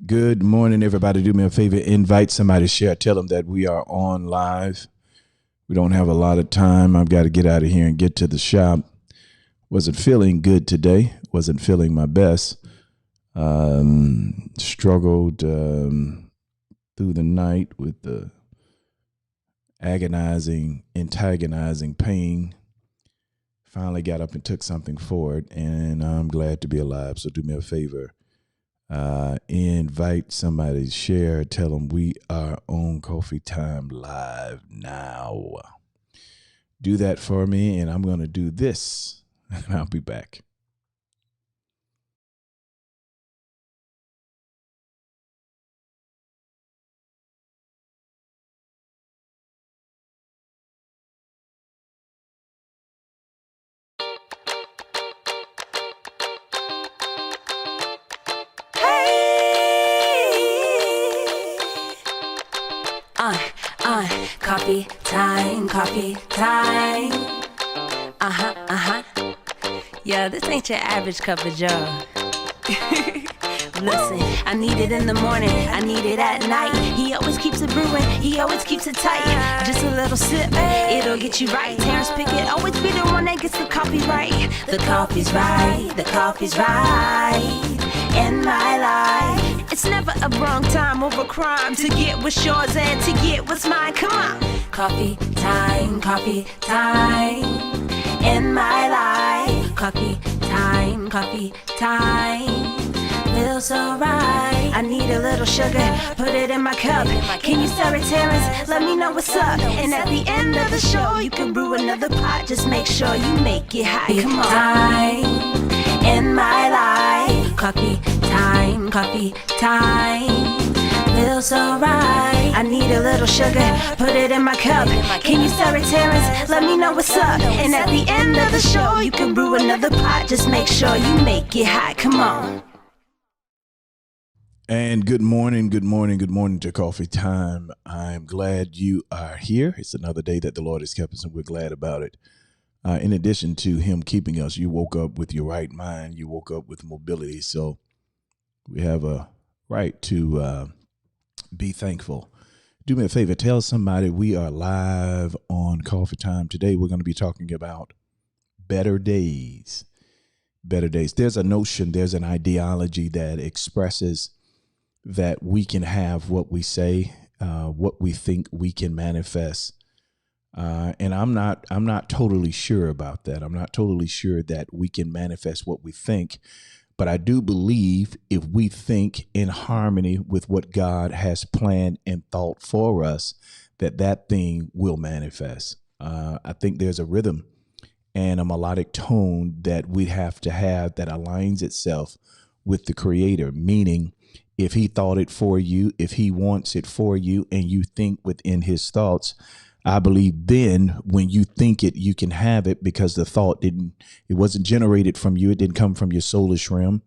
Good morning, everybody. Do me a favor, invite somebody to share. Tell them that we are on live. We don't have a lot of time. I've got to get out of here and get to the shop. Wasn't feeling good today. Wasn't feeling my best. Struggled through the night with the antagonizing pain. Finally got up and took something for it, and I'm glad to be alive. So do me a favor. Invite somebody to share. Tell them we are on Coffee Time Live now. Do that for me, and I'm going to do this, and I'll be back. Coffee time. Yeah, this ain't your average cup of joe. Listen, I need it in the morning, I need it at night. He always keeps it brewing, he always keeps it tight. Just a little sip, it'll get you right. Terrence Pickett always be the one that gets the coffee right. The coffee's right, the coffee's right in my life. It's never a wrong time over crime to get what's yours and to get what's mine. Come on. Coffee time in my life. Coffee time feels so right. I need a little sugar, put it in my cup. Can you stir it, Terrence? Let me know what's up. And at the end of the show, you can brew another pot. Just make sure you make it hot. Come on. Time in my life. Coffee time feels so right. I need a little sugar, put it in my cup. Can you stir it, Terrence? Let me know what's up. And at the end of the show, you can brew another pot. Just make sure you make it hot. Come on. And good morning to Coffee Time. I'm glad you are here. It's another day that the Lord has kept us, and we're glad about it. In addition to him keeping us, you woke up with your right mind. You woke up with mobility. So we have a right to be thankful. Do me a favor. Tell somebody we are live on Coffee Time. Today we're going to be talking about better days. Better days. There's a notion, there's an ideology that expresses that we can have what we say, what we think we can manifest. And I'm not totally sure about that. I'm not totally sure that we can manifest what we think, but I do believe if we think in harmony with what God has planned and thought for us, that thing will manifest. I think there's a rhythm and a melodic tone that we have to have that aligns itself with the Creator, meaning if he thought it for you, if he wants it for you, and you think within his thoughts, I believe then when you think it, you can have it because the thought it wasn't generated from you. It didn't come from your soulish realm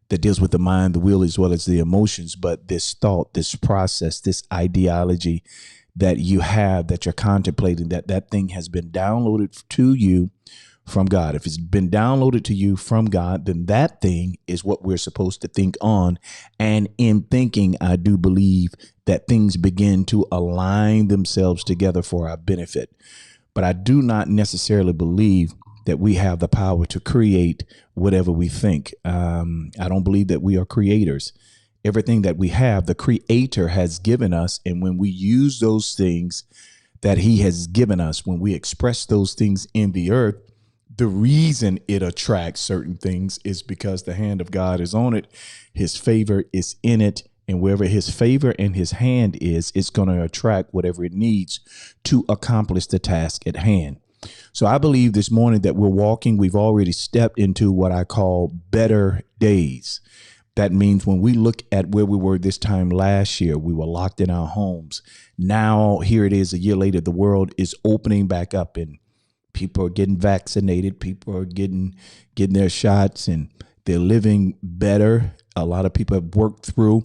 that deals with the mind, the will, as well as the emotions. But this thought, this process, this ideology that you have, that you're contemplating, that thing has been downloaded to you from God. If it's been downloaded to you from God, then that thing is what we're supposed to think on. And in thinking, I do believe that things begin to align themselves together for our benefit. But I do not necessarily believe that we have the power to create whatever we think. I don't believe that we are creators. Everything that we have, the Creator has given us. And when we use those things that he has given us, when we express those things in the earth, the reason it attracts certain things is because the hand of God is on it. His favor is in it. And wherever his favor and his hand is, it's going to attract whatever it needs to accomplish the task at hand. So I believe this morning that we've already stepped into what I call better days. That means when we look at where we were this time last year, we were locked in our homes. Now, here it is a year later, the world is opening back up and people are getting vaccinated. People are getting their shots and they're living better. A lot of people have worked through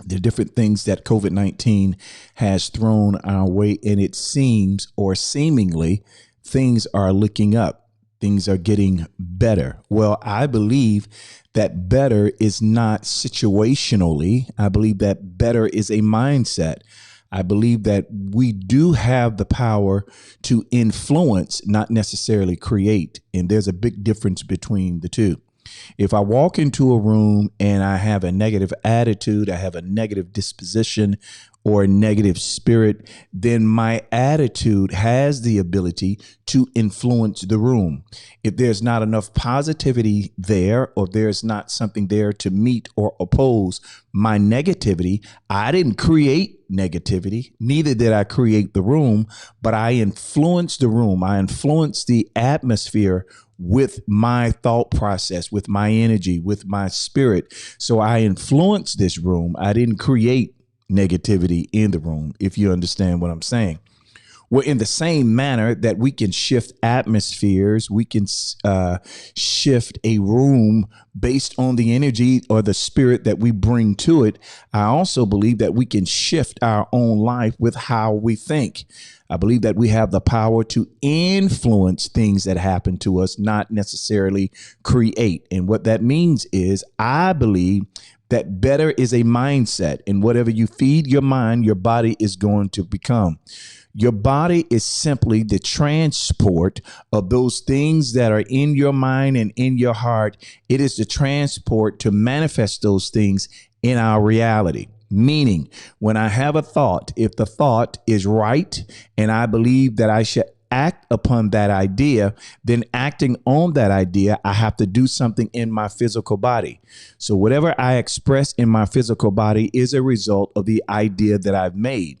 the different things that COVID-19 has thrown our way. And it seems, or seemingly, things are looking up. things are getting better. Well, I believe that better is not situationally. I believe that better is a mindset. I believe that we do have the power to influence, not necessarily create. And there's a big difference between the two. If I walk into a room and I have a negative attitude, I have a negative disposition or a negative spirit, then my attitude has the ability to influence the room. If there's not enough positivity there, or there's not something there to meet or oppose my negativity, I didn't create negativity, neither did I create the room, but I influenced the room. I influenced the atmosphere with my thought process, with my energy, with my spirit. So I influenced this room. I didn't create negativity in the room, if you understand what I'm saying. Well, in the same manner that we can shift atmospheres, we can shift a room based on the energy or the spirit that we bring to it. I also believe that we can shift our own life with how we think. I believe that we have the power to influence things that happen to us, not necessarily create. And what that means is, I believe that better is a mindset, and whatever you feed your mind, your body is going to become. Your body is simply the transport of those things that are in your mind and in your heart. It is the transport to manifest those things in our reality. Meaning, when I have a thought, if the thought is right and I believe that I should act upon that idea, then acting on that idea, I have to do something in my physical body. So whatever I express in my physical body is a result of the idea that I've made.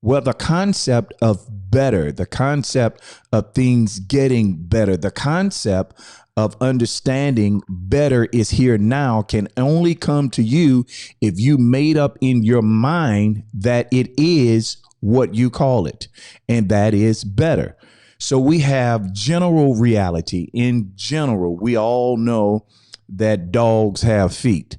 Well, the concept of better, the concept of things getting better, the concept of understanding better is here now can only come to you if you made up in your mind that it is what you call it, and that is better. So we have general reality. In general, we all know that dogs have feet,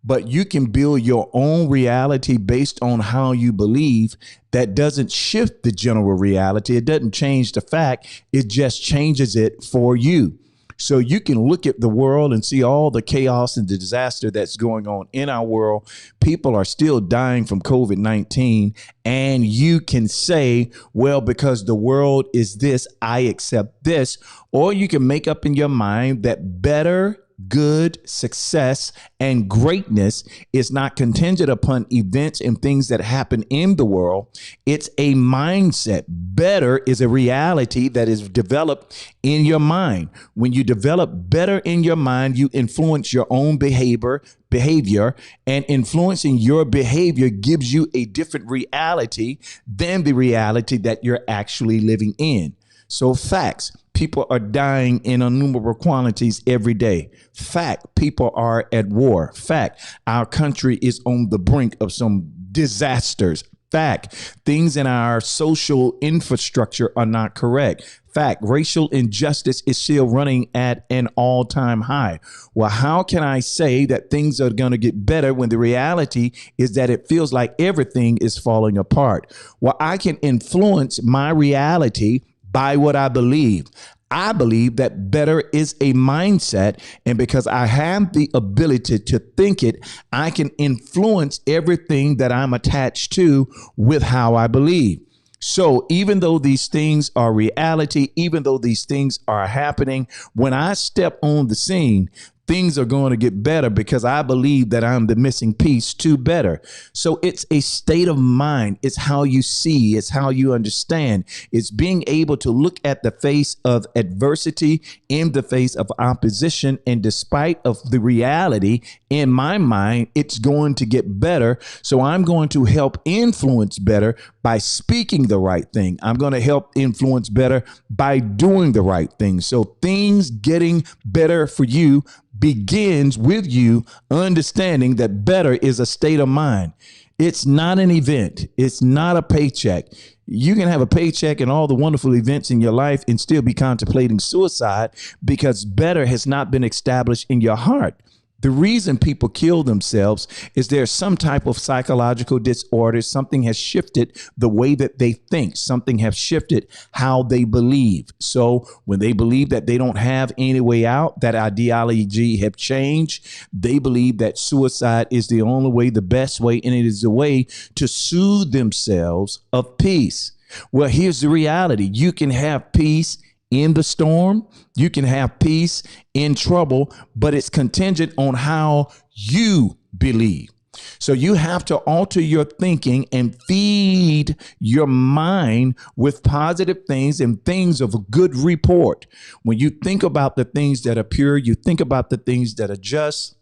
but you can build your own reality based on how you believe. That doesn't shift the general reality. It doesn't change the fact. It just changes it for you. So you can look at the world and see all the chaos and the disaster that's going on in our world. People are still dying from COVID-19. And you can say, well, because the world is this, I accept this. Or you can make up in your mind that better, good, success, and greatness is not contingent upon events and things that happen in the world. It's a mindset. Better is a reality that is developed in your mind. When you develop better in your mind, you influence your own behavior, and influencing your behavior gives you a different reality than the reality that you're actually living in. So facts. People are dying in innumerable quantities every day. Fact, people are at war. Fact, our country is on the brink of some disasters. Fact, things in our social infrastructure are not correct. Fact, racial injustice is still running at an all-time high. Well, how can I say that things are going to get better when the reality is that it feels like everything is falling apart? Well, I can influence my reality by what I believe. I believe that better is a mindset. And because I have the ability to think it, I can influence everything that I'm attached to with how I believe. So even though these things are reality, even though these things are happening, when I step on the scene, things are going to get better because I believe that I'm the missing piece to better. So it's a state of mind. It's how you see. It's how you understand. It's being able to look at the face of adversity, in the face of opposition, and despite of the reality in my mind, it's going to get better. So I'm going to help influence better by speaking the right thing. I'm going to help influence better by doing the right thing. So things getting better for you begins with you understanding that better is a state of mind. It's not an event. It's not a paycheck. You can have a paycheck and all the wonderful events in your life and still be contemplating suicide because better has not been established in your heart. The reason people kill themselves is there's some type of psychological disorder. Something has shifted the way that they think. Something has shifted how they believe. So when they believe that they don't have any way out, that ideology have changed, they believe that suicide is the only way, the best way, and it is the way to soothe themselves of peace. Well, here's the reality. You can have peace in the storm. You can have peace in trouble, but it's contingent on how you believe. So you have to alter your thinking and feed your mind with positive things and things of good report. When you think about the things that are pure, you think about the things that are just,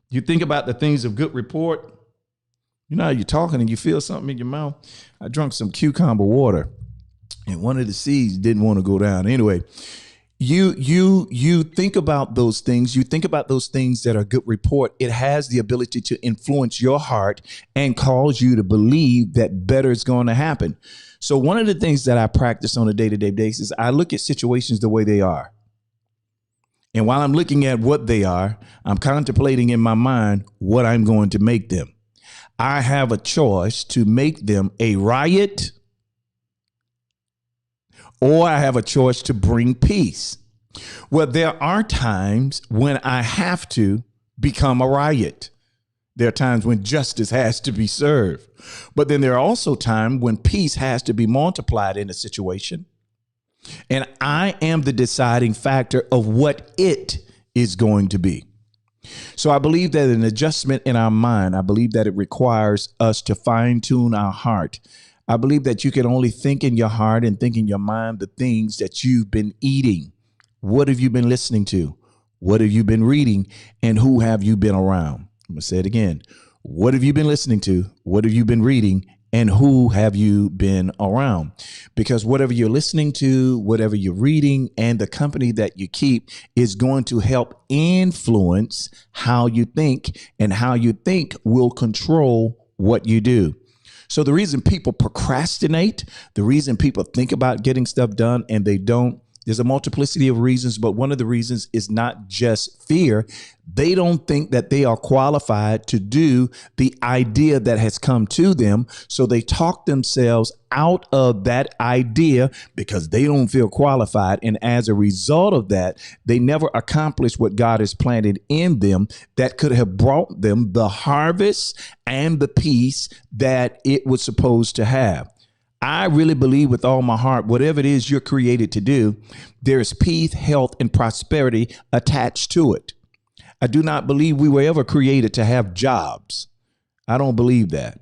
you think about the things of good report. You know how you're talking and you feel something in your mouth. I drank some cucumber water, and one of the seeds didn't want to go down. Anyway, you think about those things. You think about those things that are good report. It has the ability to influence your heart and cause you to believe that better is going to happen. So one of the things that I practice on a day-to-day basis, I look at situations the way they are. And while I'm looking at what they are, I'm contemplating in my mind what I'm going to make them. I have a choice to make them a riot, or I have a choice to bring peace. Well, there are times when I have to become a riot. There are times when justice has to be served. But then there are also times when peace has to be multiplied in a situation. And I am the deciding factor of what it is going to be. So I believe that an adjustment in our mind, I believe that it requires us to fine tune our heart. I believe that you can only think in your heart and think in your mind the things that you've been eating. What have you been listening to? What have you been reading? And who have you been around? I'm going to say it again. What have you been listening to? What have you been reading? And who have you been around? Because whatever you're listening to, whatever you're reading, and the company that you keep is going to help influence how you think, and how you think will control what you do. So the reason people procrastinate, the reason people think about getting stuff done and they don't, there's a multiplicity of reasons, but one of the reasons is not just fear. They don't think that they are qualified to do the idea that has come to them. So they talk themselves out of that idea because they don't feel qualified. And as a result of that, they never accomplish what God has planted in them that could have brought them the harvest and the peace that it was supposed to have. I really believe with all my heart, whatever it is you're created to do, there is peace, health, and prosperity attached to it. I do not believe we were ever created to have jobs. I don't believe that.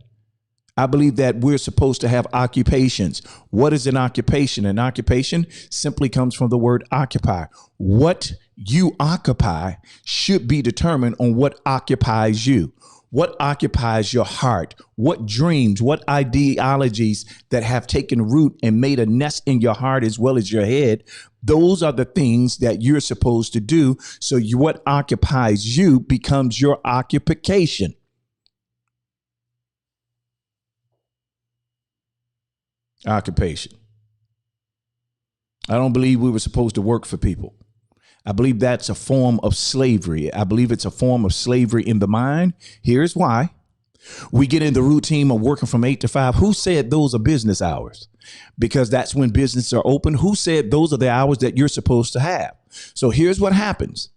I believe that we're supposed to have occupations. What is an occupation? An occupation simply comes from the word occupy. What you occupy should be determined on what occupies you. What occupies your heart? What dreams, what ideologies that have taken root and made a nest in your heart as well as your head? Those are the things that you're supposed to do. So what occupies you becomes your occupation. Occupation. I don't believe we were supposed to work for people. I believe that's a form of slavery. I believe it's a form of slavery in the mind. Here's why. We get in the routine of working from 8 to 5. Who said those are business hours? Because that's when businesses are open. Who said those are the hours that you're supposed to have? So here's what happens.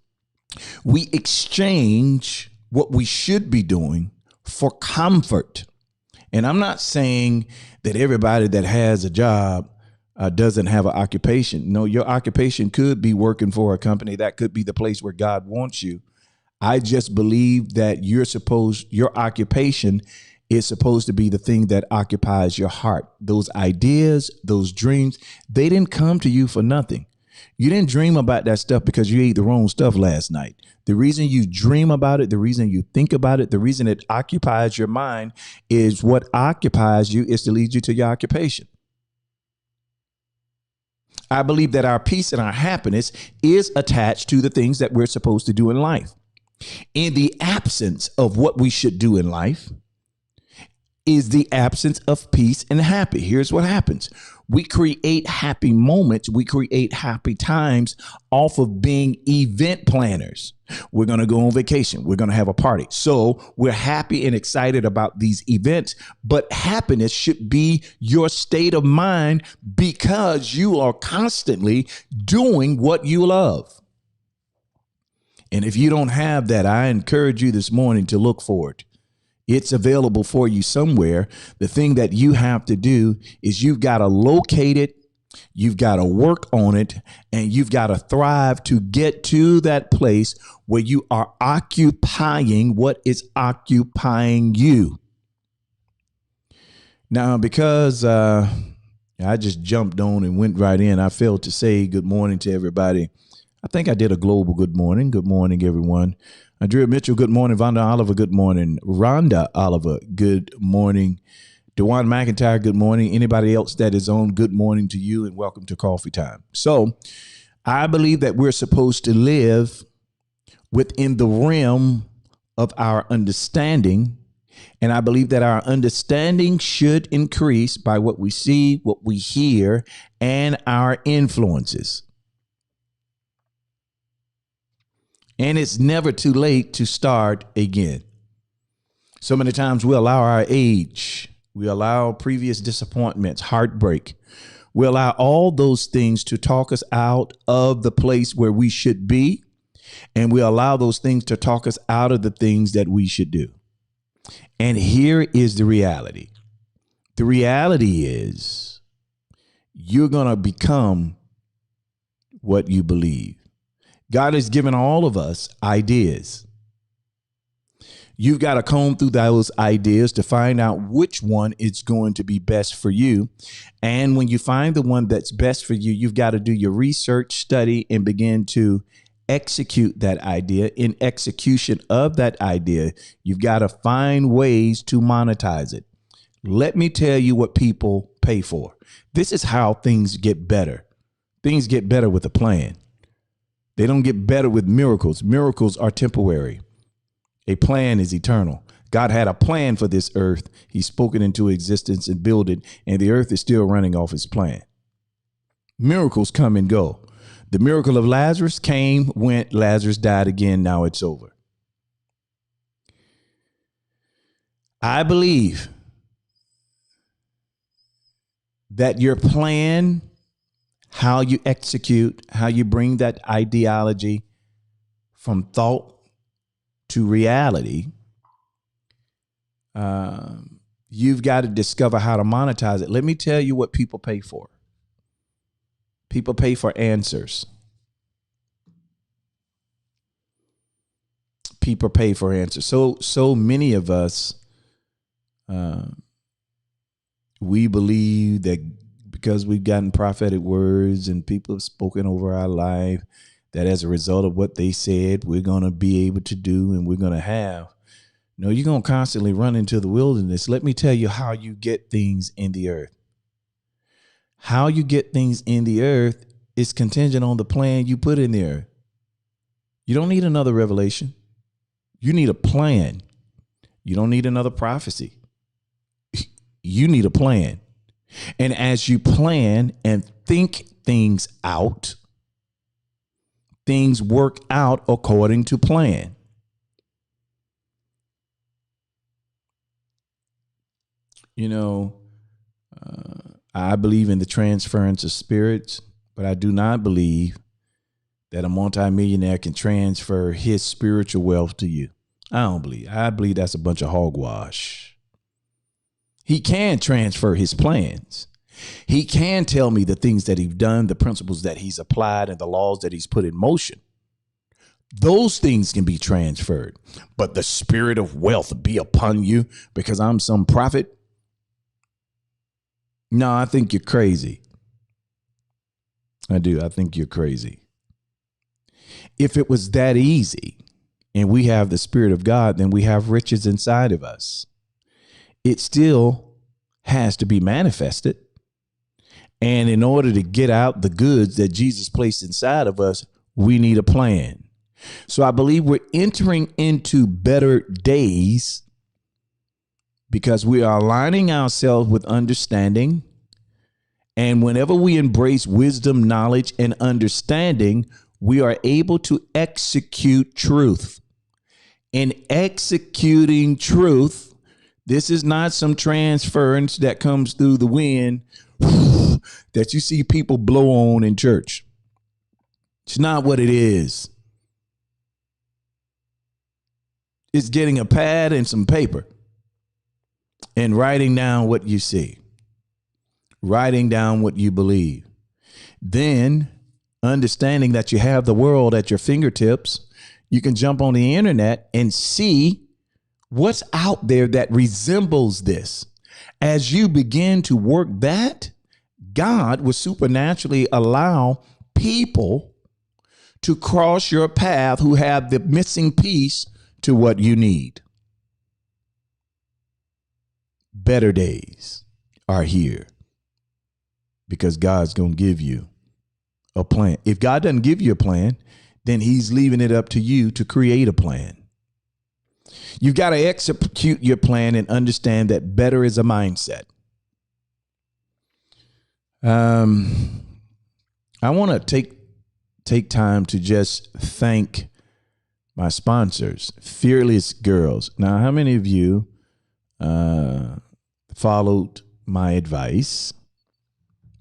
We exchange what we should be doing for comfort. And I'm not saying that everybody that has a job doesn't have an occupation. No, your occupation could be working for a company. That could be the place where God wants you. I just believe that your occupation is supposed to be the thing that occupies your heart. Those ideas, those dreams, they didn't come to you for nothing. You didn't dream about that stuff because you ate the wrong stuff last night. The reason you dream about it, the reason you think about it, the reason it occupies your mind is what occupies you is to lead you to your occupation. I believe that our peace and our happiness is attached to the things that we're supposed to do in life. In the absence of what we should do in life is the absence of peace and happy. Here's what happens. We create happy moments. We create happy times off of being event planners. We're going to go on vacation. We're going to have a party. So we're happy and excited about these events, but happiness should be your state of mind because you are constantly doing what you love. And if you don't have that, I encourage you this morning to look for it. It's available for you somewhere. The thing that you have to do is you've got to locate it. You've got to work on it, and you've got to thrive to get to that place where you are occupying what is occupying you. Now, because I just jumped on and went right in, I failed to say good morning to everybody. I think I did a global good morning. Good morning, everyone. Andrea Mitchell, good morning. Vonda Oliver, good morning. Rhonda Oliver, good morning. Dewan McIntyre, good morning. Anybody else that is on, good morning to you and welcome to Coffee Time. So I believe that we're supposed to live within the realm of our understanding. And I believe that our understanding should increase by what we see, what we hear, and our influences. And it's never too late to start again. So many times we allow our age, we allow previous disappointments, heartbreak. We allow all those things to talk us out of the place where we should be. And we allow those things to talk us out of the things that we should do. And here is the reality. The reality is you're going to become what you believe. God has given all of us ideas. You've got to comb through those ideas to find out which one is going to be best for you. And when you find the one that's best for you, you've got to do your research, study, and begin to execute that idea. In execution of that idea, you've got to find ways to monetize it. Let me tell you what people pay for. This is how things get better. Things get better with a plan. They don't get better with miracles. Miracles are temporary. A plan is eternal. God had a plan for this earth. He spoke it into existence and built it, and the earth is still running off his plan. Miracles come and go. The miracle of Lazarus came, went, Lazarus died again. Now it's over. I believe that your plan, how you execute, how you bring that ideology from thought to reality, you've got to discover how to monetize it. Let me tell you what people pay for. People pay for answers. People pay for answers. So many of us, we believe that because we've gotten prophetic words and people have spoken over our life, that as a result of what they said, we're going to be able to do and we're going to have. No, you're going to constantly run into the wilderness. Let me tell you how you get things in the earth. How you get things in the earth is contingent on the plan you put in the earth. You don't need another revelation. You need a plan. You don't need another prophecy. You need a plan. And as you plan and think things out, things work out according to plan. You know, I believe in the transference of spirits, but I do not believe that a multimillionaire can transfer his spiritual wealth to you. I believe that's a bunch of hogwash. He can transfer his plans. He can tell me the things that he's done, the principles that he's applied, and the laws that he's put in motion. Those things can be transferred. But the spirit of wealth be upon you because I'm some prophet? No, I think you're crazy. I do. I think you're crazy. If it was that easy and we have the Spirit of God, then we have riches inside of us. It still has to be manifested. And in order to get out the goods that Jesus placed inside of us, we need a plan. So I believe we're entering into better days because we are aligning ourselves with understanding And whenever we embrace wisdom, knowledge, and understanding, we are able to execute truth. In executing truth, this is not some transference that comes through the wind that you see people blow on in church. It's not what it is. It's getting a pad and some paper and writing down what you see, writing down what you believe. Then understanding that you have the world at your fingertips, you can jump on the internet and see what's out there that resembles this. As you begin to work that, God will supernaturally allow people to cross your path who have the missing piece to what you need. Better days are here because God's going to give you a plan. If God doesn't give you a plan, then he's leaving it up to you to create a plan. You've got to execute your plan and understand that better is a mindset. I want to take time to just thank my sponsors, Fearless Girls. Now, how many of you followed my advice?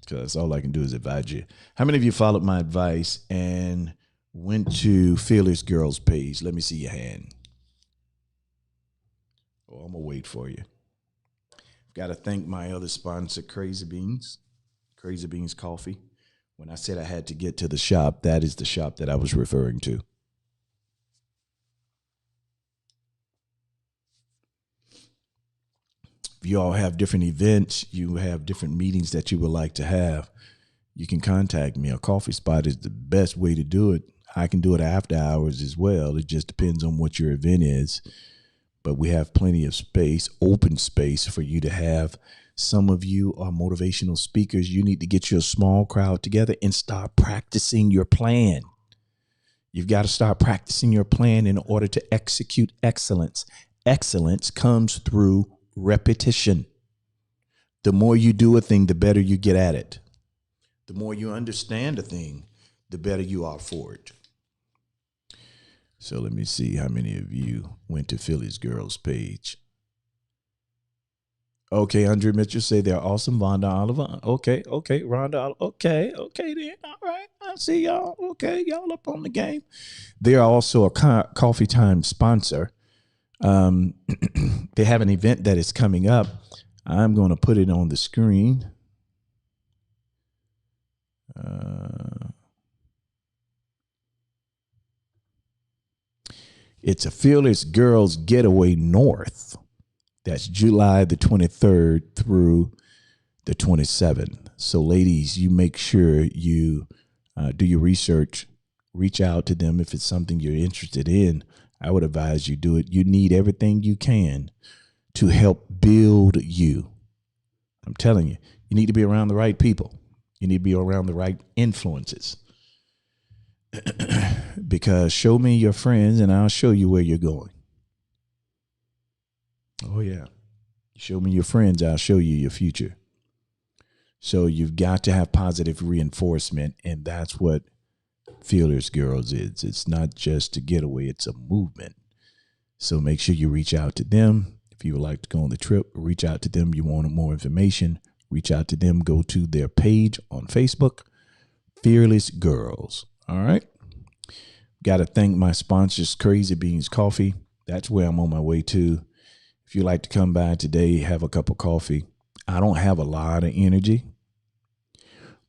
Because all I can do is advise you. How many of you followed my advice and went to Fearless Girls page? Let me see your hand. Oh, I'm going to wait for you. Got to thank my other sponsor, Crazy Beans Coffee. When I said I had to get to the shop, that is the shop that I was referring to. If you all have different events, you have different meetings that you would like to have, you can contact me. A coffee spot is the best way to do it. I can do it after hours as well. It just depends on what your event is. But we have plenty of space, open space for you to have. Some of you are motivational speakers. You need to get your small crowd together and start practicing your plan. You've got to start practicing your plan in order to execute excellence. Excellence comes through repetition. The more you do a thing, the better you get at it. The more you understand a thing, the better you are for it. So let me see how many of you went to Philly's Girls page. Okay, Andre Mitchell say they're awesome. Vonda Oliver. Okay, Rhonda Oliver. Okay, then. All right, I see y'all. Okay, y'all up on the game. They are also a Coffee Time sponsor. They have an event that is coming up. I'm going to put it on the screen. It's a Fearless Girls Getaway North. That's July the 23rd through the 27th. So ladies, you make sure you do your research, reach out to them. If it's something you're interested in, I would advise you do it. You need everything you can to help build you. I'm telling you, you need to be around the right people. You need to be around the right influences. Because show me your friends and I'll show you where you're going. Oh, yeah. Show me your friends, I'll show you your future. So you've got to have positive reinforcement, and that's what Fearless Girls is. It's not just a getaway, it's a movement. So make sure you reach out to them. If you would like to go on the trip, reach out to them. You want more information, reach out to them. Go to their page on Facebook, Fearless Girls. All right. Got to thank my sponsors, Crazy Beans Coffee. That's where I'm on my way to. If you'd like to come by today, have a cup of coffee. I don't have a lot of energy,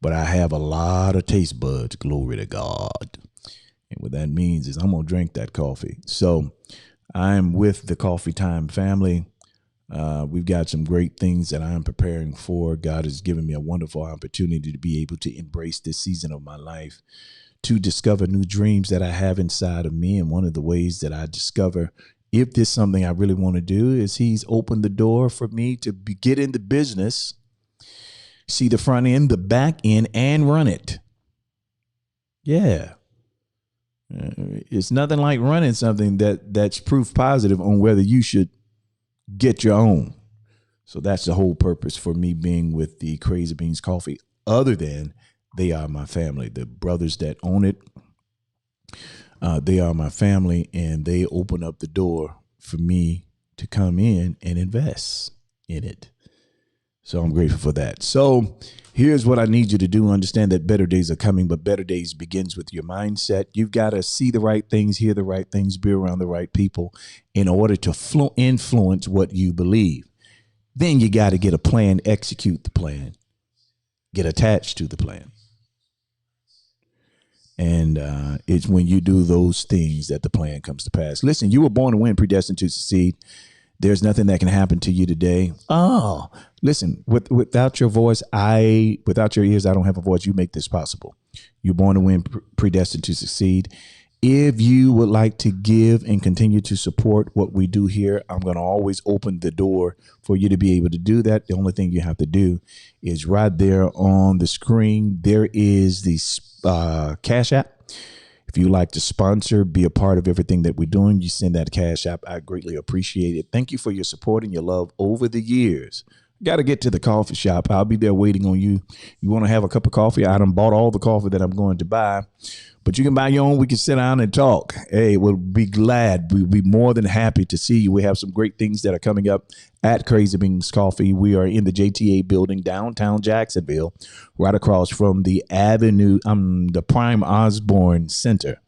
but I have a lot of taste buds. Glory to God. And what that means is I'm going to drink that coffee. So I'm with the Coffee Time family. We've got some great things that I'm preparing for. God has given me a wonderful opportunity to be able to embrace this season of my life, to discover new dreams that I have inside of me. And one of the ways that I discover if there's something I really want to do is he's opened the door for me to get in the business, see the front end, the back end, and run it. Yeah. It's nothing like running something that's proof positive on whether you should get your own. So that's the whole purpose for me being with the Crazy Beans Coffee. other than they are my family. The brothers that own it, they are my family, and they open up the door for me to come in and invest in it. So I'm grateful for that. So here's what I need you to do. Understand that better days are coming, but better days begins with your mindset. You've got to see the right things, hear the right things, be around the right people in order to influence what you believe. Then you got to get a plan, execute the plan, get attached to the plan. And it's when you do those things that the plan comes to pass. Listen, you were born to win, predestined to succeed. There's nothing that can happen to you today. Oh, listen, without your voice, without your ears, I don't have a voice. You make this possible. You're born to win, predestined to succeed. If you would like to give and continue to support what we do here, I'm going to always open the door for you to be able to do that. The only thing you have to do is right there on the screen. There is the Cash App. If you like to sponsor, be a part of everything that we're doing, you send that Cash App. I greatly appreciate it. Thank you for your support and your love over the years. Got to get to the coffee shop. I'll be there waiting on you. You want to have a cup of coffee? I done bought all the coffee that I'm going to buy, but you can buy your own. We can sit down and talk. Hey, we'll be glad. We'll be more than happy to see you. We have some great things that are coming up at Crazy Beans Coffee. We are in the JTA building, downtown Jacksonville, right across from the the Prime Osborne Center.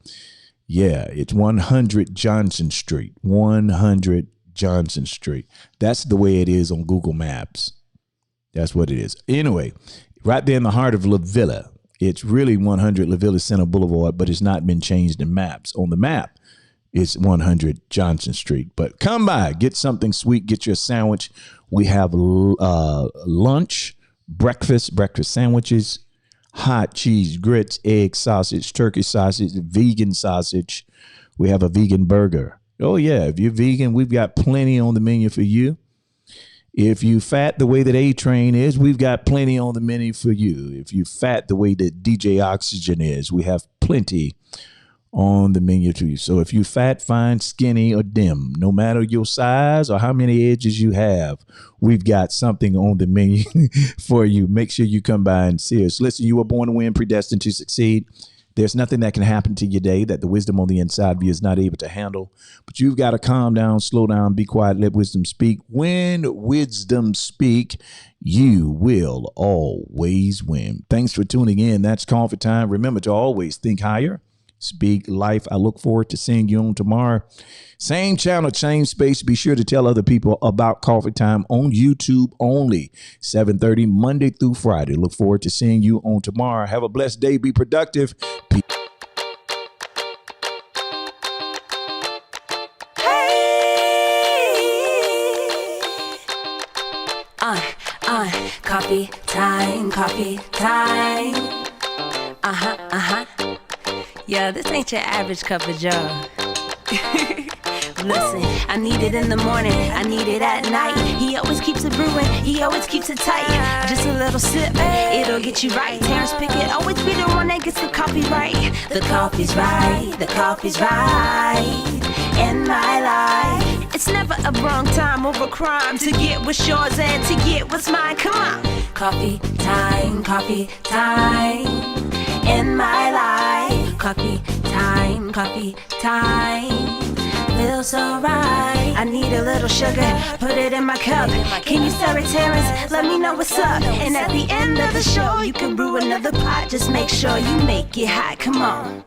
Yeah, it's 100 Johnson Street, 100 Johnson Street. That's the way it is on Google Maps. That's what it is. Anyway, right there in the heart of La Villa. It's really 100 La Villa Center Boulevard, but it's not been changed in maps. On the map, it's 100 Johnson Street. But come by, get something sweet, get your sandwich. We have lunch, breakfast sandwiches, hot cheese, grits, egg sausage, turkey sausage, vegan sausage. We have a vegan burger. Oh, yeah. If you're vegan, we've got plenty on the menu for you. If you fat the way that A-Train is, we've got plenty on the menu for you. If you fat the way that DJ Oxygen is, we have plenty on the menu to you. So if you fat, fine, skinny, or dim, no matter your size or how many edges you have, we've got something on the menu for you. Make sure you come by and see us. Listen, you were born to win, predestined to succeed. There's nothing that can happen to you today that the wisdom on the inside of you is not able to handle. But you've got to calm down, slow down, be quiet, let wisdom speak. When wisdom speak, you will always win. Thanks for tuning in. That's Coffee Time. Remember to always think higher, speak life. I look forward to seeing you on tomorrow. Same channel, same space. Be sure to tell other people about Coffee Time on YouTube only. 7:30 Monday through Friday. Look forward to seeing you on tomorrow. Have a blessed day. Be productive. Coffee time, coffee time. Yeah, this ain't your average cup of joe. Listen, I need it in the morning, I need it at night. He always keeps it brewing, he always keeps it tight. Just a little sip, it'll get you right. Terrence Pickett always be the one that gets the coffee right. The coffee's right, the coffee's right in my life. It's never a wrong time over crime to get what's yours and to get what's mine. Come on. Coffee time in my life. Coffee time feels so right. I need a little sugar, put it in my cup. Can you stir it, Terrence? Let me know what's up. And at the end of the show, you can brew another pot. Just make sure you make it hot. Come on.